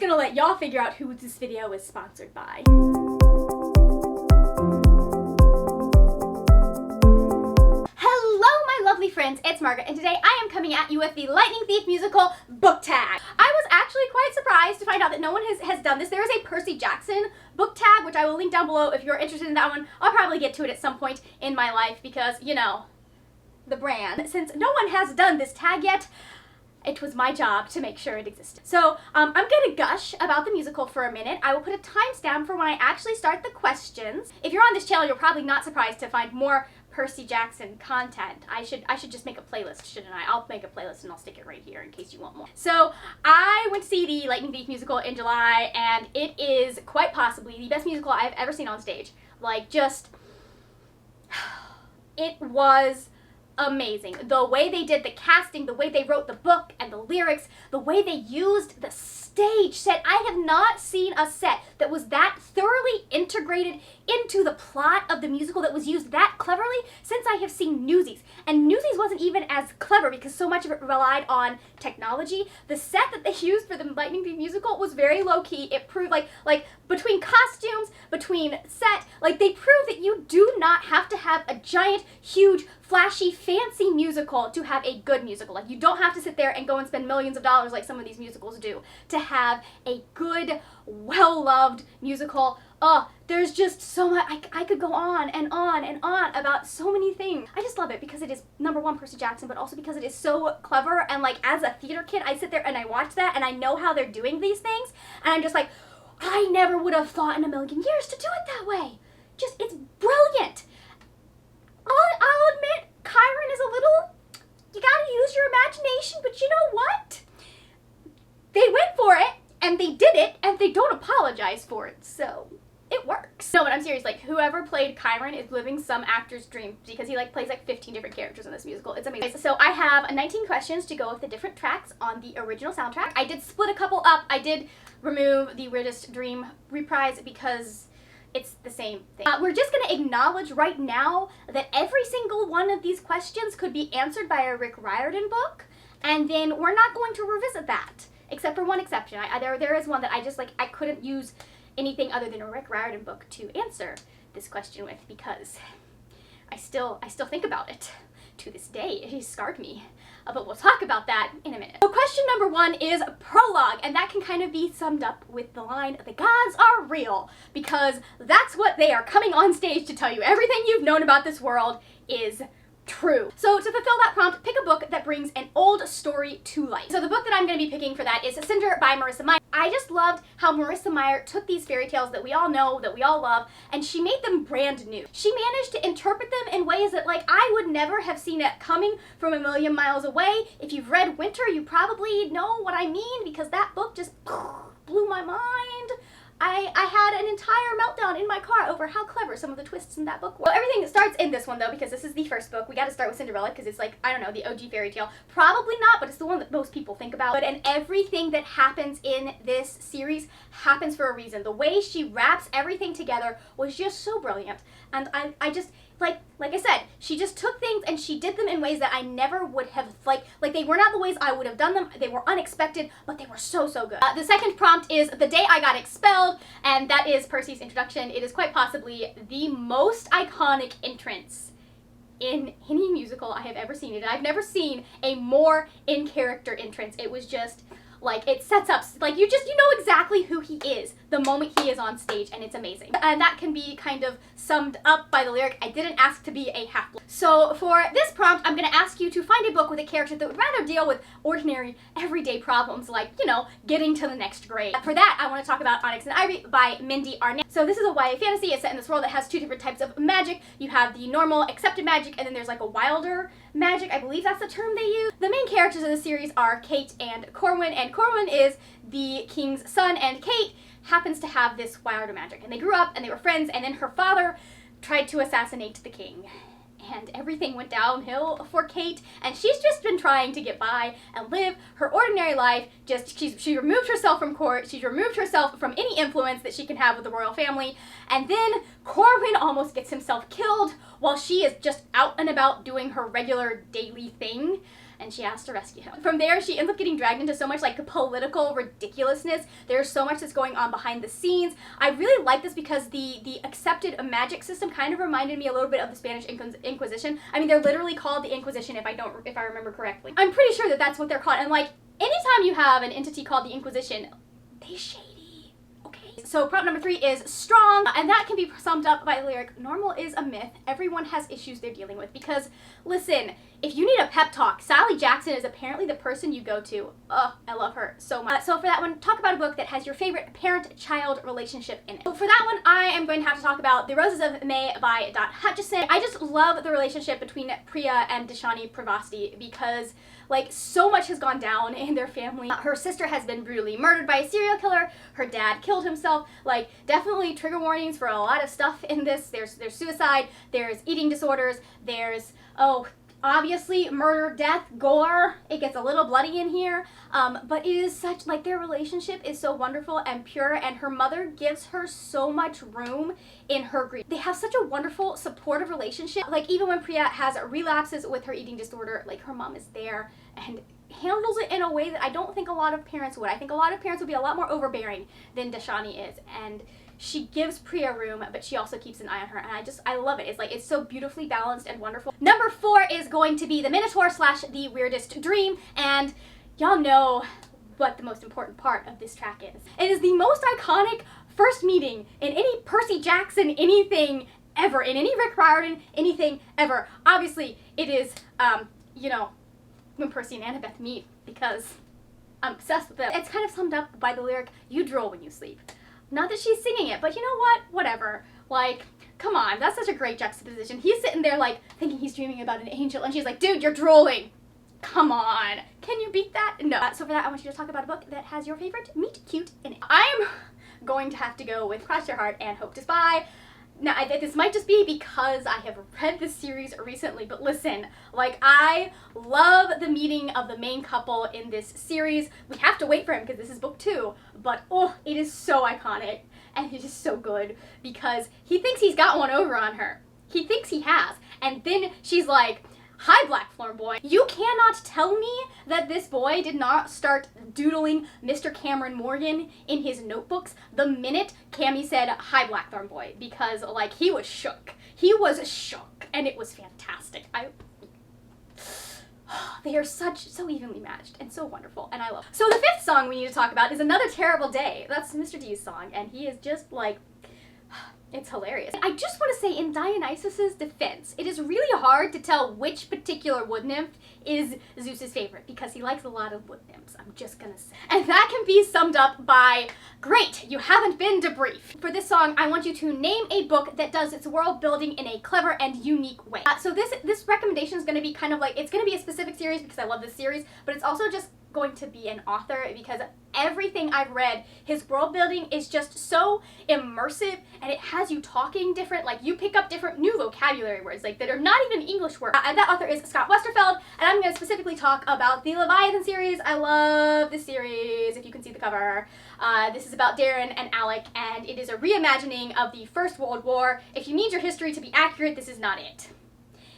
gonna let y'all figure out who this video is sponsored by. Hello, my lovely friends, it's Margaret, and today I am coming at you with the Lightning Thief musical book tag. I was actually quite surprised to find out that no one has done this. There is a Percy Jackson book tag, which I will link down below if you're interested in that one. I'll probably get to it at some point in my life because, you know, the brand. Since no one has done this tag yet, it was my job to make sure it existed. So I'm gonna gush about the musical for a minute. I will put a timestamp for when I actually start the questions. If you're on this channel, you're probably not surprised to find more Percy Jackson content. I should just make a playlist, shouldn't I? I'll make a playlist and I'll stick it right here in case you want more. So I went to see the Lightning Thief musical in July, and it is quite possibly the best musical I've ever seen on stage. Like, just, it was amazing. The way they did the casting, the way they wrote the book and the lyrics, the way they used the stage set. I have not seen a set that was that thoroughly integrated into the plot of the musical, that was used that cleverly, since I have seen Newsies. And Newsies wasn't even as clever because so much of it relied on technology. The set that they used for the Lightning Thief musical was very low-key. It proved, like between costumes, between set, like, they proved that you do not have to have a giant, huge, flashy, fancy musical to have a good musical. Like, you don't have to sit there and go and spend millions of dollars like some of these musicals do to have a good, well-loved musical. Oh, there's just so much. I could go on and on and on about so many things. I just love it because it is, number one, Percy Jackson, but also because it is so clever. And, like, as a theater kid, I sit there and I watch that and I know how they're doing these things, and I'm just like, I never would have thought in a million years to do it that way. Just, it's brilliant. I'll admit, Chiron is a little, you gotta use your imagination, but you know what? They went for it, and they did it, and they don't apologize for it, so it works. No, but I'm serious, like, whoever played Chiron is living some actor's dream, because he, like, plays, like, 15 different characters in this musical. It's amazing. So I have 19 questions to go with the different tracks on the original soundtrack. I did split a couple up. I did remove the Weirdest Dream reprise because it's the same thing. We're just going to acknowledge right now that every single one of these questions could be answered by a Rick Riordan book, and then we're not going to revisit that, except for one exception. There is one that I just, like, I couldn't use anything other than a Rick Riordan book to answer this question with, because I still think about it to this day. It has scarred me. But we'll talk about that in a minute. So question number one is prologue, and that can kind of be summed up with the line, "The gods are real," because that's what they are coming on stage to tell you. Everything you've known about this world is true. So to fulfill that prompt, pick a book that brings an old story to life. So the book that I'm going to be picking for that is Cinder by Marissa Meyer. I just loved how Marissa Meyer took these fairy tales that we all know, that we all love, and she made them brand new. She managed to interpret them in ways that, like, I would never have seen it coming from a million miles away. If you've read Winter, you probably know what I mean, because that book just blew my mind. I had an entire meltdown in my car over how clever some of the twists in that book were. Well, everything starts in this one, though, because this is the first book. We gotta start with Cinderella, because it's, like, I don't know, the OG fairy tale. Probably not, but it's the one that most people think about. And everything that happens in this series happens for a reason. The way she wraps everything together was just so brilliant. And I just, like I said, she just took things and she did them in ways that I never would have, like they were not the ways I would have done them. They were unexpected, but they were so, so good. The second prompt is The Day I Got Expelled, and that is Percy's introduction. It is quite possibly the most iconic entrance in any musical I have ever seen. And I've never seen a more in-character entrance. It was just, like, it sets up, like, you know exactly who he is the moment he is on stage, and it's amazing. And that can be kind of summed up by the lyric, "I didn't ask to be a half-blood." So for this prompt, I'm going to ask you to find a book with a character that would rather deal with ordinary, everyday problems, like, you know, getting to the next grade. For that, I want to talk about Onyx and Ivy by Mindy Arnett. So this is a YA fantasy. It's set in this world that has two different types of magic. You have the normal, accepted magic, and then there's, like, a wilder magic. I believe that's the term they use. The main characters of the series are Kate and Corwin, and Corwin is the king's son, and Kate happens to have this wilder magic. And they grew up and they were friends, and then her father tried to assassinate the king. And everything went downhill for Kate, and she's just been trying to get by and live her ordinary life. She removed herself from court, she's removed herself from any influence that she can have with the royal family, and then Corwin almost gets himself killed while she is just out and about doing her regular daily thing. and she has to rescue him. From there, she ends up getting dragged into so much like political ridiculousness. There's so much that's going on behind the scenes. I really like this because the accepted magic system kind of reminded me a little bit of the Spanish Inquisition. I mean, they're literally called the Inquisition if I remember correctly. I'm pretty sure that that's what they're called. And like, anytime you have an entity called the Inquisition, they shady. Okay. So prop number 3 is strong, and that can be summed up by the lyric, normal is a myth. Everyone has issues they're dealing with. Because, listen, if you need a pep talk, Sally Jackson is apparently the person you go to. Oh, I love her so much. So for that one, talk about a book that has your favorite parent-child relationship in it. So for that one, I am going to have to talk about The Roses of May by Dot Hutchison. I just love the relationship between Priya and Dashani Pravasti because, like, so much has gone down in their family. Her sister has been brutally murdered by a serial killer. Her dad killed himself. Like, definitely trigger warnings for a lot of stuff in this. There's suicide, there's eating disorders, there's, obviously murder, death, gore. It gets a little bloody in here, but it is such, like, their relationship is so wonderful and pure, and her mother gives her so much room in her grief. They have such a wonderful, supportive relationship. Like, even when Priya has relapses with her eating disorder, like, her mom is there and handles it in a way that I don't think a lot of parents would. I think a lot of parents would be a lot more overbearing than Dashani is, and she gives Priya room, but she also keeps an eye on her, and I love it. It's like, it's so beautifully balanced and wonderful. Number 4 is going to be the Minotaur / The Weirdest Dream, and y'all know what the most important part of this track is. It is the most iconic first meeting in any Percy Jackson anything ever, in any Rick Riordan anything ever. Obviously, it is, you know, when Percy and Annabeth meet, because I'm obsessed with them. It's kind of summed up by the lyric, you drool when you sleep. Not that she's singing it, but you know what? Whatever. Like, come on, that's such a great juxtaposition. He's sitting there, like, thinking he's dreaming about an angel, and she's like, dude, you're drooling. Come on. Can you beat that? No. So for that, I want you to talk about a book that has your favorite Meetcute in it. I'm going to have to go with Cross Your Heart and Hope to Spy. Now, this might just be because I have read this series recently, but listen, like, I love the meeting of the main couple in this series. We have to wait for him because this is book 2, but oh, it is so iconic, and it is so good because he thinks he's got one over on her. He thinks he has, and then she's like, hi, Blackthorn boy. You cannot tell me that this boy did not start doodling Mr. Cameron Morgan in his notebooks the minute Cammy said, hi, Blackthorn boy, because, like, he was shook. He was shook, and it was fantastic. They are so evenly matched and so wonderful, and I love it. So the 5th song we need to talk about is Another Terrible Day. That's Mr. D's song, and he is just, like, it's hilarious. I just want to say, in Dionysus's defense, it is really hard to tell which particular wood nymph is Zeus's favorite because he likes a lot of wood nymphs, I'm just gonna say. And that can be summed up by, great, you haven't been debriefed. For this song, I want you to name a book that does its world building in a clever and unique way. So this recommendation is gonna be kind of like, it's gonna be a specific series because I love this series, but it's also just going to be an author because everything I've read, his world building is just so immersive, and it has you talking different, like you pick up different new vocabulary words, like that are not even English words. And that author is Scott Westerfeld, and I'm going to specifically talk about the Leviathan series. I love this series, if you can see the cover. This is about Darren and Alec, and it is a reimagining of the First World War. If you need your history to be accurate, this is not it.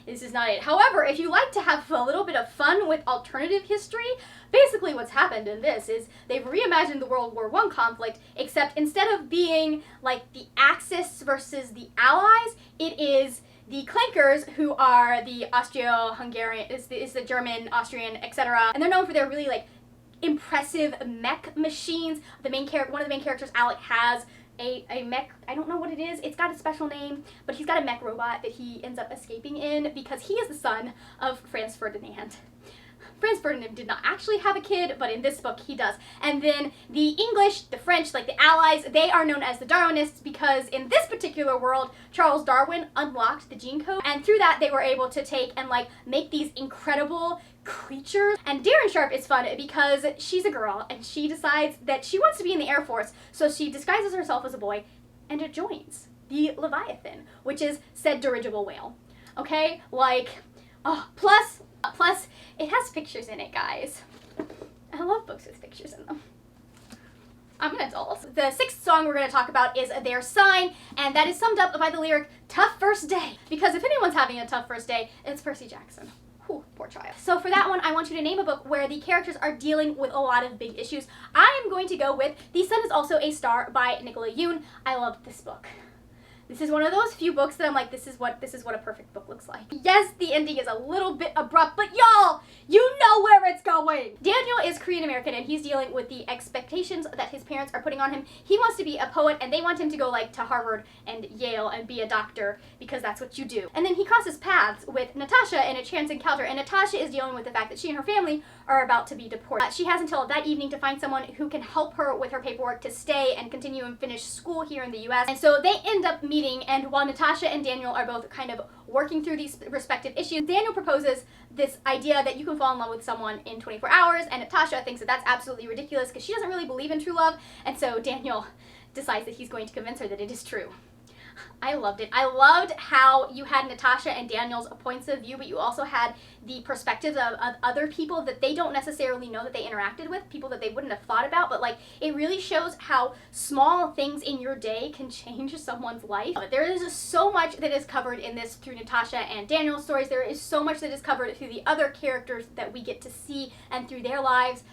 This is not it. However, if you like to have a little bit of fun with alternative history, basically what's happened in this is they've reimagined the World War I conflict, except instead of being like the Axis versus the Allies, it is the Clankers, who are the Austro-Hungarian, is the German, Austrian, etc. And they're known for their really like impressive mech machines. One of the main characters, Alec, has a mech, I don't know what it is, it's got a special name, but he's got a mech robot that he ends up escaping in because he is the son of Franz Ferdinand. Franz Ferdinand did not actually have a kid, but in this book he does. And then the English, the French, like the Allies, they are known as the Darwinists because in this particular world, Charles Darwin unlocked the gene code, and through that they were able to take and like make these incredible creatures. And Darren Sharp is fun because she's a girl and she decides that she wants to be in the Air Force, so she disguises herself as a boy and it joins the Leviathan, which is said dirigible whale. Okay, like, oh, plus it has pictures in it, guys. I love books with pictures in them. I'm an adult. The 6th song we're going to talk about is Their Sign, and that is summed up by the lyric, tough first day. Because if anyone's having a tough first day, it's Percy Jackson. Whew, poor child. So for that one, I want you to name a book where the characters are dealing with a lot of big issues. I am going to go with The Sun Is Also a Star by Nicola Yoon. I loved this book. This is one of those few books that I'm like, this is what a perfect book looks like. Yes, the ending is a little bit abrupt, but y'all, you know where it's going. Daniel is Korean American and he's dealing with the expectations that his parents are putting on him. He wants to be a poet and they want him to go like to Harvard and Yale and be a doctor because that's what you do. And then he crosses paths with Natasha in a chance encounter, and Natasha is dealing with the fact that she and her family are about to be deported. She has until that evening to find someone who can help her with her paperwork to stay and continue and finish school here in the US. And so they end up meeting, and while Natasha and Daniel are both kind of working through these respective issues, Daniel proposes this idea that you can fall in love with someone in 24 hours, and Natasha thinks that that's absolutely ridiculous because she doesn't really believe in true love, and so Daniel decides that he's going to convince her that it is true. I loved it. I loved how you had Natasha and Daniel's points of view, but you also had the perspectives of other people that they don't necessarily know that they interacted with, people that they wouldn't have thought about, but like it really shows how small things in your day can change someone's life. There is so much that is covered in this through Natasha and Daniel's stories. There is so much that is covered through the other characters that we get to see and through their lives.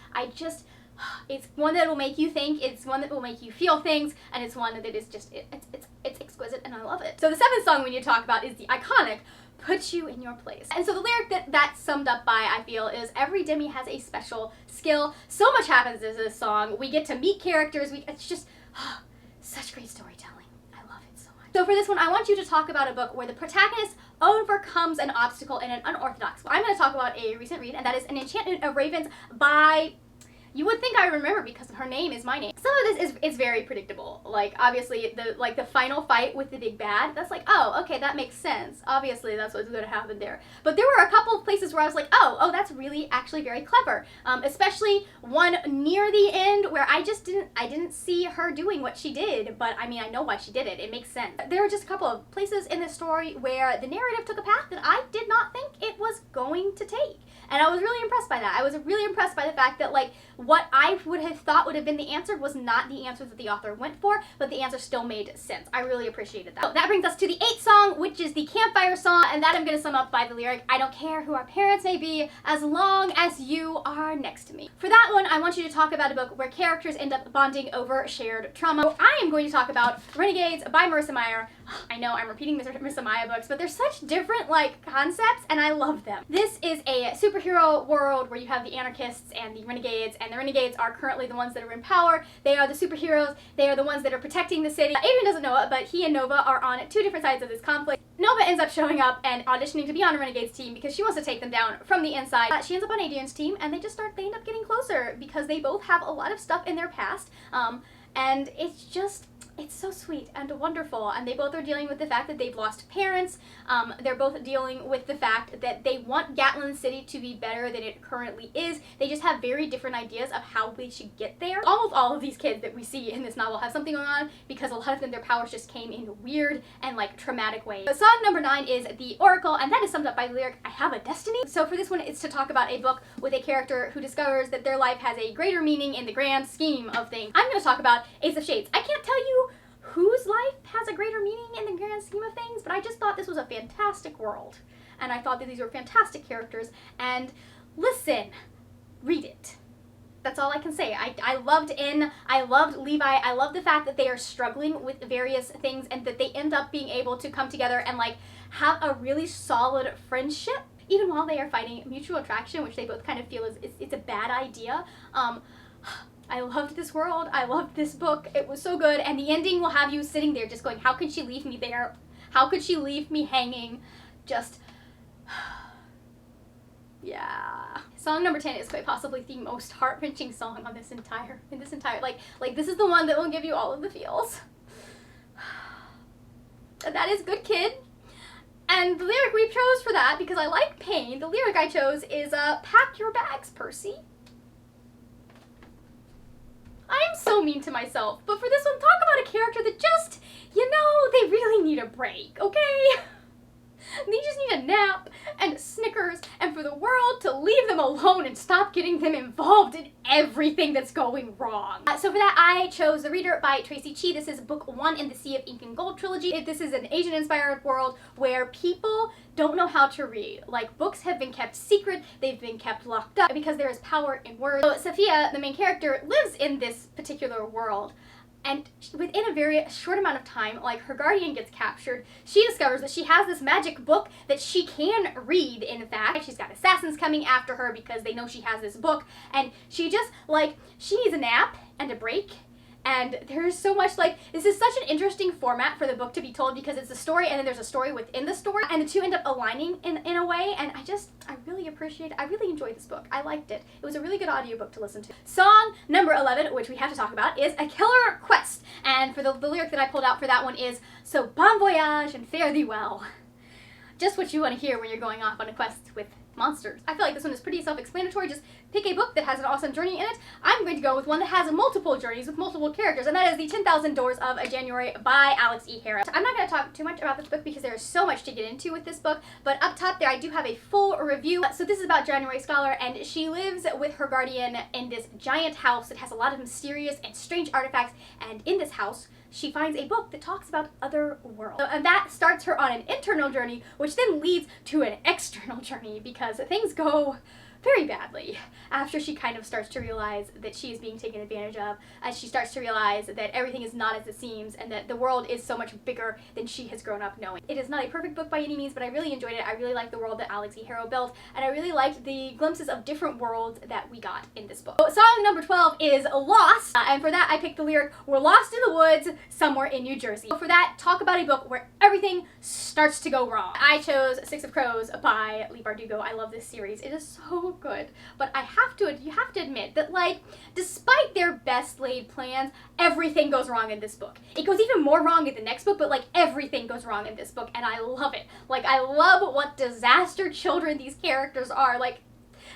It's one that will make you think, it's one that will make you feel things, and it's one that is just, it's exquisite, and I love it. So the seventh song we need to talk about is the iconic Put You in Your Place. And so the lyric that's summed up by, I feel, is every demi has a special skill. So much happens in this song. We get to meet characters. It's just such great storytelling. I love it so much. So for this one, I want you to talk about a book where the protagonist overcomes an obstacle in an unorthodox way. I'm going to talk about a recent read, and that is An Enchantment of Ravens by... You would think I remember because her name is my name. Some of this is very predictable. Like, obviously, the final fight with the big bad, that's like, oh, okay, that makes sense. Obviously, that's what's gonna happen there. But there were a couple of places where I was like, oh, that's really actually very clever. Especially one near the end where I didn't see her doing what she did, but I mean, I know why she did it. It makes sense. There were just a couple of places in this story where the narrative took a path that I did not think it was going to take. And I was really impressed by that. I was really impressed by the fact that, like, what I would have thought would have been the answer was not the answer that the author went for, but the answer still made sense. I really appreciated that. So that brings us to the eighth song, which is the Campfire Song, and that I'm going to sum up by the lyric, I don't care who our parents may be, as long as you are next to me. For that one, I want you to talk about a book where characters end up bonding over shared trauma. So I am going to talk about Renegades by Marissa Meyer. I know I'm repeating the Marissa Meyer books, but they're such different, like, concepts, and I love them. This is a superhero world where you have the anarchists and the renegades are currently the ones that are in power. They are the superheroes. They are the ones that are protecting the city. Adrian doesn't know it, but he and Nova are on two different sides of this conflict. Nova ends up showing up and auditioning to be on a Renegades team because she wants to take them down from the inside. She ends up on Adrian's team, and they end up getting closer because they both have a lot of stuff in their past, and it's so sweet and wonderful, and they both are dealing with the fact that they've lost parents. They're both dealing with the fact that they want Gatlin City to be better than it currently is. They just have very different ideas of how they should get there. Almost all of these kids that we see in this novel have something going on because a lot of them, their powers just came in weird and like traumatic ways. But song number 9 is The Oracle, and that is summed up by the lyric, I have a destiny. So for this one, it's to talk about a book with a character who discovers that their life has a greater meaning in the grand scheme of things. I'm going to talk about Ace of Shades. I can't tell you whose life has a greater meaning in the grand scheme of things, but I just thought this was a fantastic world, and I thought that these were fantastic characters, and listen, read it. That's all I can say. I loved In, I loved Levi, I love the fact that they are struggling with various things and that they end up being able to come together and like have a really solid friendship, even while they are fighting mutual attraction, which they both kind of feel is it's a bad idea. I loved this world. I loved this book. It was so good. And the ending will have you sitting there just going, how could she leave me there? How could she leave me hanging? Just, yeah. Song number 10 is quite possibly the most heart-wrenching song on this entire, like this is the one that will give you all of the feels. And that is Good Kid. And the lyric we chose for that, because I like pain, the lyric I chose is, pack your bags, Percy. I'm so mean to myself, but for this one, talk about a character that just, you know, they really need a break, okay? They just need a nap and Snickers and for the world to leave them alone and stop getting them involved in everything that's going wrong. So for that, I chose The Reader by Tracy Chee. This is book 1 in the Sea of Ink and Gold trilogy. This is an Asian-inspired world where people don't know how to read. Like, books have been kept secret, they've been kept locked up because there is power in words. So Sophia, the main character, lives in this particular world. And within a very short amount of time, like, her guardian gets captured. She discovers that she has this magic book that she can read, in fact. She's got assassins coming after her because they know she has this book. And she just, like, she needs a nap and a break. And there's so much, like, this is such an interesting format for the book to be told because it's a story and then there's a story within the story. And the two end up aligning in a way. And I really appreciate it. I really enjoyed this book. I liked it. It was a really good audiobook to listen to. Song number 11, which we have to talk about, is A Killer Quest. And for the lyric that I pulled out for that one is, "So bon voyage and fare thee well." Just what you want to hear when you're going off on a quest with monsters. I feel like this one is pretty self-explanatory. Just pick a book that has an awesome journey in it. I'm going to go with one that has multiple journeys with multiple characters, and that is The 10,000 Doors of January by Alex E. Harrow. I'm not going to talk too much about this book because there is so much to get into with this book, but up top there I do have a full review. So this is about January Scholar, and she lives with her guardian in this giant house that has a lot of mysterious and strange artifacts, and in this house she finds a book that talks about other worlds. And that starts her on an internal journey, which then leads to an external journey because things go very badly after she kind of starts to realize that she is being taken advantage of, as she starts to realize that everything is not as it seems and that the world is so much bigger than she has grown up knowing. It is not a perfect book by any means, but I really enjoyed it. I really liked the world that Alex E. Harrow built, and I really liked the glimpses of different worlds that we got in this book. So, song number 12 is Lost, and for that I picked the lyric, "We're lost in the woods somewhere in New Jersey." So for that, talk about a book where everything starts to go wrong. I chose Six of Crows by Leigh Bardugo. I love this series. It is so good, but you have to admit that, like, despite their best laid plans, everything goes wrong in this book. It goes even more wrong in the next book, but like everything goes wrong in this book, and I love it. Like, I love what disaster children these characters are. Like,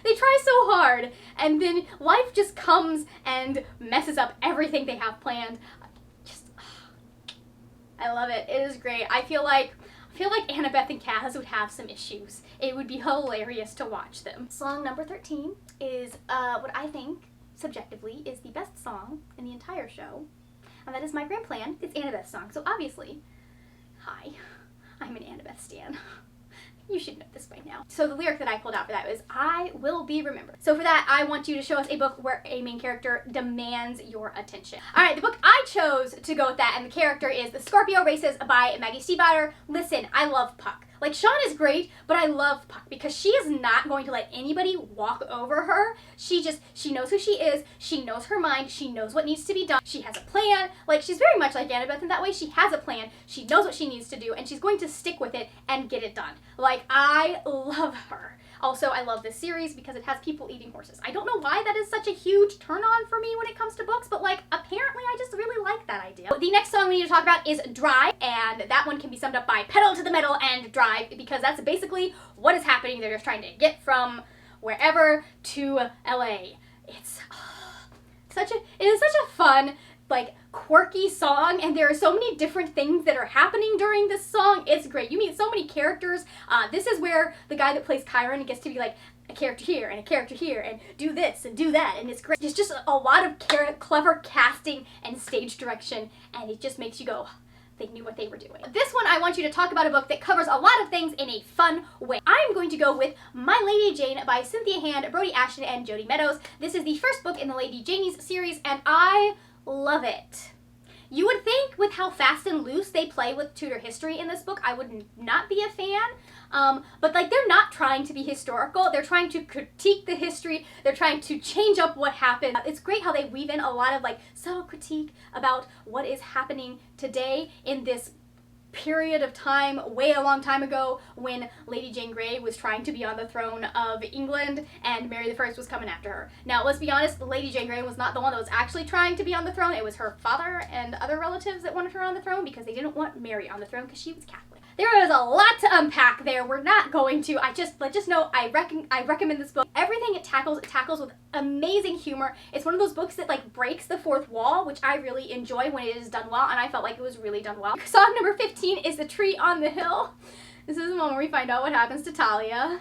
they try so hard, and then life just comes and messes up everything they have planned. I love it. It is great. I feel like Annabeth and Kaz would have some issues. It would be hilarious to watch them. Song number 13 is what I think, subjectively, is the best song in the entire show. And that is My Grand Plan. It's Annabeth's song, so obviously, hi, I'm an Annabeth stan. You should know this by now. So the lyric that I pulled out for that was, "I will be remembered." So for that, I want you to show us a book where a main character demands your attention. All right, the book I chose to go with that, and the character is The Scorpio Races by Maggie Stiefvater. Listen, I love Puck. Like, Sean is great, but I love Puck because she is not going to let anybody walk over her. She knows who she is, she knows her mind, she knows what needs to be done, she has a plan. Like, she's very much like Annabeth in that way. She has a plan, she knows what she needs to do, and she's going to stick with it and get it done. Like, I love her. Also, I love this series because it has people eating horses. I don't know why that is such a huge turn on for me when it comes to books, but like, apparently I just really like that idea. The next song we need to talk about is Drive, and that one can be summed up by pedal to the metal and drive, because that's basically what is happening. They're just trying to get from wherever to LA. It is such a fun, like, quirky song, and there are so many different things that are happening during this song. It's great. You meet so many characters. This is where the guy that plays Chiron gets to be like a character here and a character here and do this and do that, and it's great. It's just a lot of clever casting and stage direction, and it just makes you go, they knew what they were doing. This one, I want you to talk about a book that covers a lot of things in a fun way. I'm going to go with My Lady Jane by Cynthia Hand, Brody Ashton, and Jody Meadows. This is the first book in the Lady Janie's series, and I love it. You would think with how fast and loose they play with Tudor history in this book, I would not be a fan. But like, they're not trying to be historical. They're trying to critique the history. They're trying to change up what happened. It's great how they weave in a lot of like subtle critique about what is happening today in this period of time, way a long time ago, when Lady Jane Grey was trying to be on the throne of England and Mary I was coming after her. Now, let's be honest, Lady Jane Grey was not the one that was actually trying to be on the throne. It was her father and other relatives that wanted her on the throne because they didn't want Mary on the throne because she was Catholic. There is a lot to unpack there. We're not going to. Just know I recommend this book. Everything it tackles with amazing humor. It's one of those books that like breaks the fourth wall, which I really enjoy when it is done well, and I felt like it was really done well. Song number 15 is The Tree on the Hill. This is the moment where we find out what happens to Talia.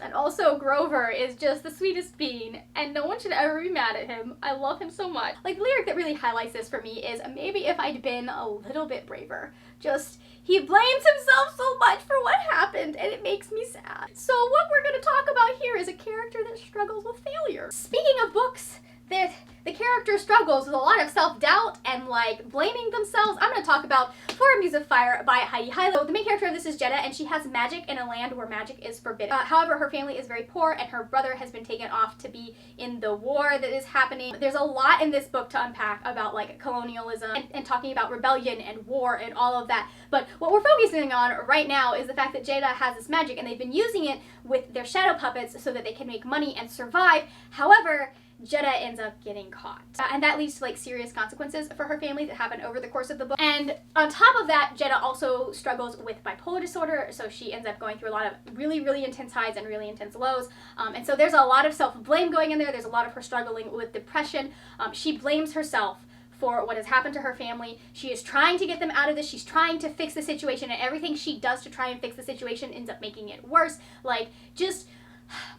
And also Grover is just the sweetest bean, and no one should ever be mad at him. I love him so much. Like, the lyric that really highlights this for me is, maybe if I'd been a little bit braver. Just, he blames himself so much for what happened, and it makes me sad. So what we're going to talk about here is a character that struggles with failure. Speaking of books that the character struggles with a lot of self-doubt and like blaming themselves, I'm going to talk about Muse of Fire by Heidi Heilo. So the main character of this is Jeddah, and she has magic in a land where magic is forbidden. However, her family is very poor, and her brother has been taken off to be in the war that is happening. There's a lot in this book to unpack about like colonialism and talking about rebellion and war and all of that. But what we're focusing on right now is the fact that Jeddah has this magic, and they've been using it with their shadow puppets so that they can make money and survive. However, Jeddah ends up getting caught. And that leads to like serious consequences for her family that happen over the course of the book. And on top of that, Jeddah also struggles with bipolar disorder, so she ends up going through a lot of really, really intense highs and really intense lows. And so there's a lot of self-blame going in there. There's a lot of her struggling with depression. She blames herself for what has happened to her family. She is trying to get them out of this. She's trying to fix the situation, and everything she does to try and fix the situation ends up making it worse. Like, just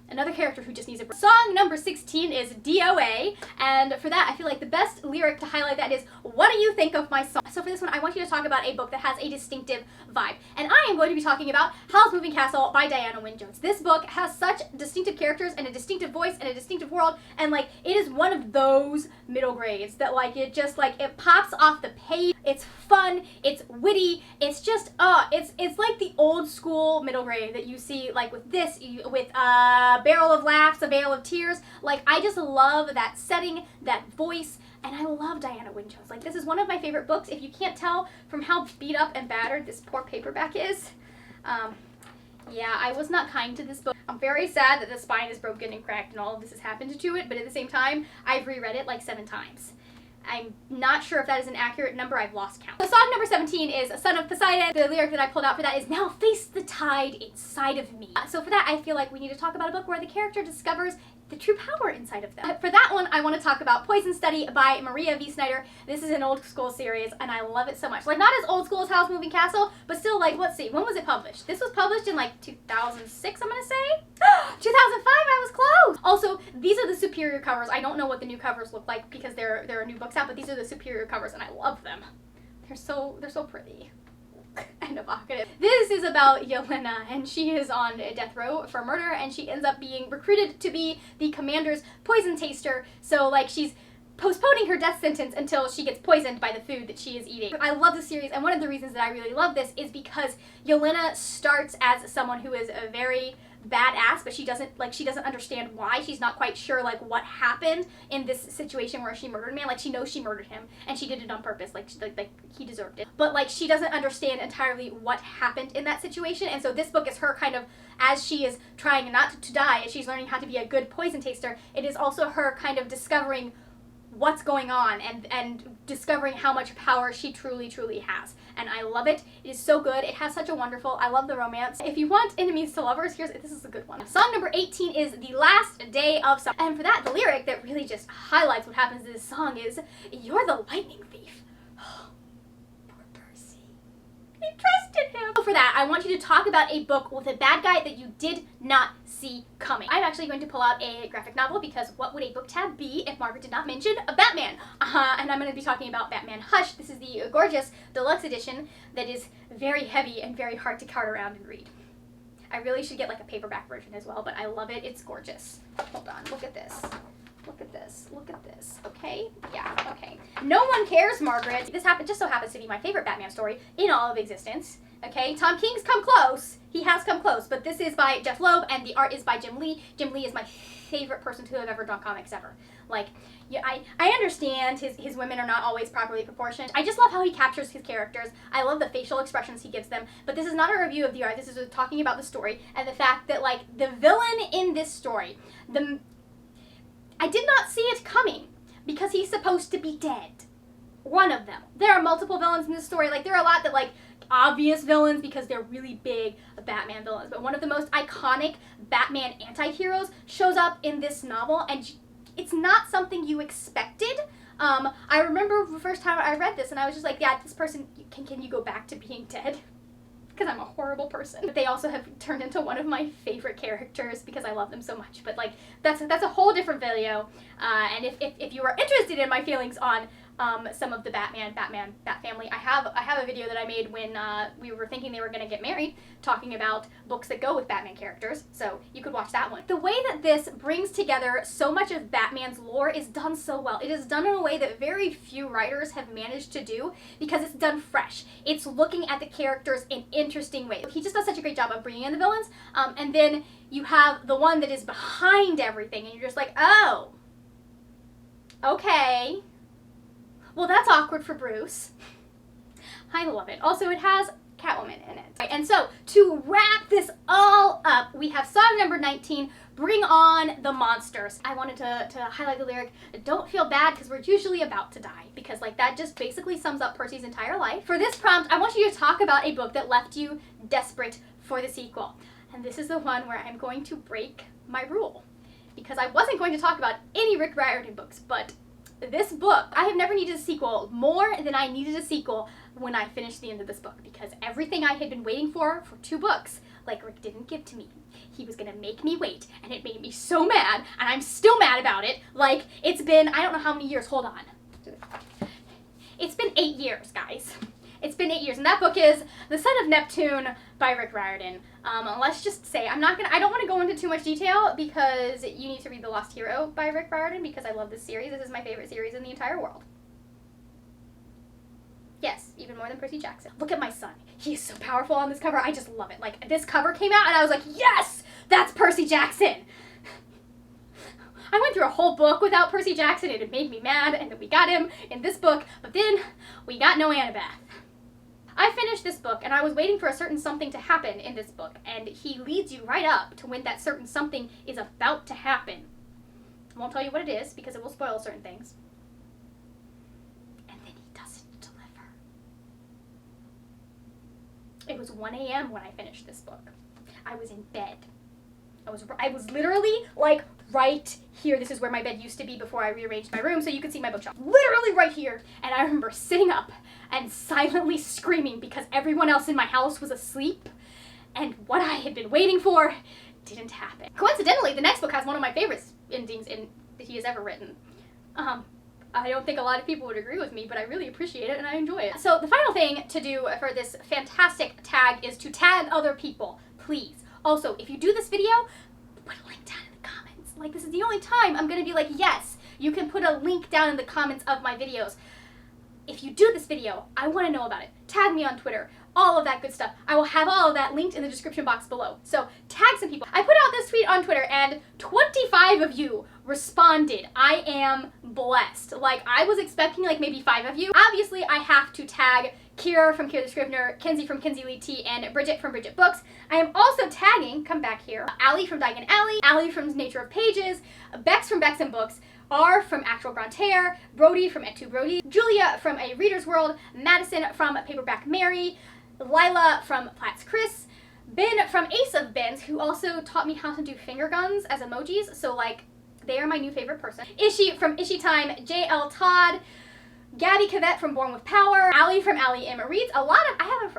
another character who just needs a break. Song number 16 is DOA, and for that I feel like the best lyric to highlight that is, what do you think of my song? So for this one, I want you to talk about a book that has a distinctive vibe, and I am going to be talking about Howls Moving Castle by Diana Wynne Jones. This book has such distinctive characters and a distinctive voice and a distinctive world, and like, it is one of those middle grades that like, it just like, it pops off the page. It's fun, it's witty, it's just, it's like the old school middle grade that you see like with this, with a barrel of laughs, a veil of tears. Like, I just love that setting, that voice, and I love Diana Wynne Jones. Like, this is one of my favorite books. If you can't tell from how beat up and battered this poor paperback is, yeah, I was not kind to this book. I'm very sad that the spine is broken and cracked and all of this has happened to it, but at the same time, I've reread it like 7 times. I'm not sure if that is an accurate number. I've lost count. So song number 17 is Son of Poseidon. The lyric that I pulled out for that is, now face the tide inside of me. So for that, I feel like we need to talk about a book where the character discovers the true power inside of them. For that one, I want to talk about Poison Study by Maria V. Snyder. This is an old school series, and I love it so much. Like, not as old school as Howls Moving Castle, but still, like, let's see, when was it published? This was published in, like, 2006, I'm gonna say? 2005, I was close! Also, these are the superior covers. I don't know what the new covers look like because there are new books out, but these are the superior covers, and I love them. They're so pretty. And evocative. This is about Yelena, and she is on death row for murder, and she ends up being recruited to be the commander's poison taster. So like, she's postponing her death sentence until she gets poisoned by the food that she is eating. I love this series, and one of the reasons that I really love this is because Yelena starts as someone who is a very badass, but she doesn't understand why. She's not quite sure like what happened in this situation where she murdered a man. Like, she knows she murdered him and she did it on purpose, like he deserved it, but like, she doesn't understand entirely what happened in that situation. And so this book is her kind of, as she is trying not to die, as she's learning how to be a good poison taster, it is also her kind of discovering what's going on and discovering how much power she truly has. And I love it. It is so good. It has such a wonderful, I love the romance. If you want enemies to lovers, this is a good one. Song number 18 is The Last Day of Summer. And for that, the lyric that really just highlights what happens in this song is, you're the lightning thief. Poor Percy. He trusted him. For that, I want you to talk about a book with a bad guy that you did not see coming. I'm actually going to pull out a graphic novel, because what would a book tab be if Margaret did not mention a Batman? And I'm going to be talking about Batman Hush. This is the gorgeous deluxe edition that is very heavy and very hard to cart around and read. I really should get like a paperback version as well, but I love it. It's gorgeous. Hold on, look at this. Look at this. Look at this. Okay? Yeah, okay. No One Cares, Margaret. This just so happens to be my favorite Batman story in all of existence. Okay? Tom King's come close. He has come close, but this is by Jeff Loeb, and the art is by Jim Lee. Jim Lee is my favorite person to have ever drawn comics ever. Like, yeah, I understand his women are not always properly proportioned. I just love how he captures his characters. I love the facial expressions he gives them, but this is not a review of the art. This is talking about the story and the fact that, like, the villain in this story, I did not see it coming because he's supposed to be dead. One of them. There are multiple villains in this story. Like, there are a lot that, like, obvious villains because they're really big Batman villains, but one of the most iconic Batman anti-heroes shows up in this novel, and it's not something you expected. I remember the first time I read this, and I was just like, yeah, this person, can you go back to being dead? Because I'm a horrible person. But they also have turned into one of my favorite characters because I love them so much. But like, that's a whole different video. And if you are interested in my feelings on some of the Bat family, I have a video that I made when we were thinking they were going to get married, talking about books that go with Batman characters, so you could watch that one. The way that this brings together so much of Batman's lore is done so well. It is done in a way that very few writers have managed to do because it's done fresh. It's looking at the characters in interesting ways. He just does such a great job of bringing in the villains, and then you have the one that is behind everything, and you're just like, oh, okay. Well, that's awkward for Bruce. I love it. Also, it has Catwoman in it. And so, to wrap this all up, we have song number 19, Bring On the Monsters. I wanted to highlight the lyric, don't feel bad because we're usually about to die, because like that just basically sums up Percy's entire life. For this prompt, I want you to talk about a book that left you desperate for the sequel. And this is the one where I'm going to break my rule, because I wasn't going to talk about any Rick Riordan books, but this book, I have never needed a sequel more than I needed a sequel when I finished the end of this book, because everything I had been waiting for 2 books, like Rick didn't give to me. He was gonna make me wait, and it made me so mad, and I'm still mad about it. Like, it's been, I don't know how many years, hold on. It's been 8 years, guys. It's been 8 years, and that book is The Son of Neptune by Rick Riordan. Let's just say, I don't want to go into too much detail because you need to read The Lost Hero by Rick Riordan because I love this series. This is my favorite series in the entire world. Yes, even more than Percy Jackson. Look at my son. He is so powerful on this cover. I just love it. Like, this cover came out and I was like, yes, that's Percy Jackson. I went through a whole book without Percy Jackson and it made me mad, and then we got him in this book, but then we got no Annabeth. I finished this book, and I was waiting for a certain something to happen in this book, and he leads you right up to when that certain something is about to happen. I won't tell you what it is, because it will spoil certain things. And then he doesn't deliver. It was 1 a.m. when I finished this book. I was in bed. I was literally, like, right here. This is where my bed used to be before I rearranged my room so you could see my bookshelf. Literally right here. And I remember sitting up and silently screaming because everyone else in my house was asleep, and what I had been waiting for didn't happen. Coincidentally, the next book has one of my favorite endings that he has ever written. I don't think a lot of people would agree with me, but I really appreciate it and I enjoy it. So the final thing to do for this fantastic tag is to tag other people, please. Also, if you do this video, put a link down in the comments. Like, this is the only time I'm gonna be like, yes, you can put a link down in the comments of my videos. If you do this video, I want to know about it. Tag me on Twitter, all of that good stuff. I will have all of that linked in the description box below. So tag some people. I put out this tweet on Twitter and 25 of you responded. I am blessed. Like, I was expecting like maybe 5 of you. Obviously, I have to tag Kira from Kira the Scrivener, Kenzie from Kenzie Lee T, and Bridget from Bridget Books. I am also tagging, come back here, Allie from Diagon Alley, Allie from Nature of Pages, Bex from Bex and Books, R from Actual Grantaire, Brody from Et Tu Brody, Julia from A Reader's World, Madison from Paperback Mary, Lila from Platts Chris, Ben from Ace of Bens, who also taught me how to do finger guns as emojis, so like, they are my new favorite person. Ishi from Ishi Time, JL Todd, Gabby Cavett from Born with Power, Allie from Allie Emma Reads. I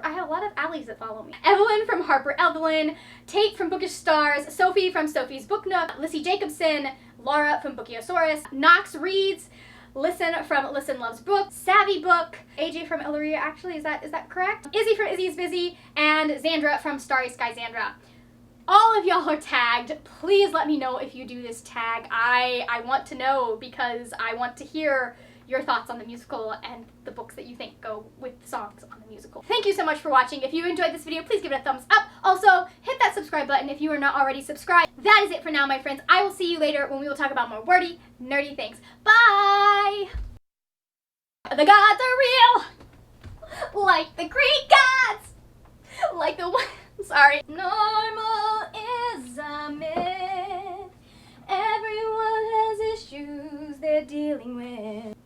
have a lot of Allies that follow me. Evelyn from Harper Evelyn, Tate from Bookish Stars, Sophie from Sophie's Book Nook, Lissy Jacobson, Laura from Bookiosaurus, Knox Reads, Listen from Listen Loves Book, Savvy Book, AJ from Illyria, actually, is that correct? Izzy from Izzy's Busy, and Xandra from Starry Sky Xandra. All of y'all are tagged. Please let me know if you do this tag. I want to know because I want to hear your thoughts on the musical and the books that you think go with the songs on the musical. Thank you so much for watching. If you enjoyed this video, please give it a thumbs up. Also, hit that subscribe button if you are not already subscribed. That is it for now, my friends. I will see you later when we will talk about more wordy, nerdy things. Bye! The gods are real! Like the Greek gods! Like the one... Sorry. Normal is a myth. Everyone has issues they're dealing with.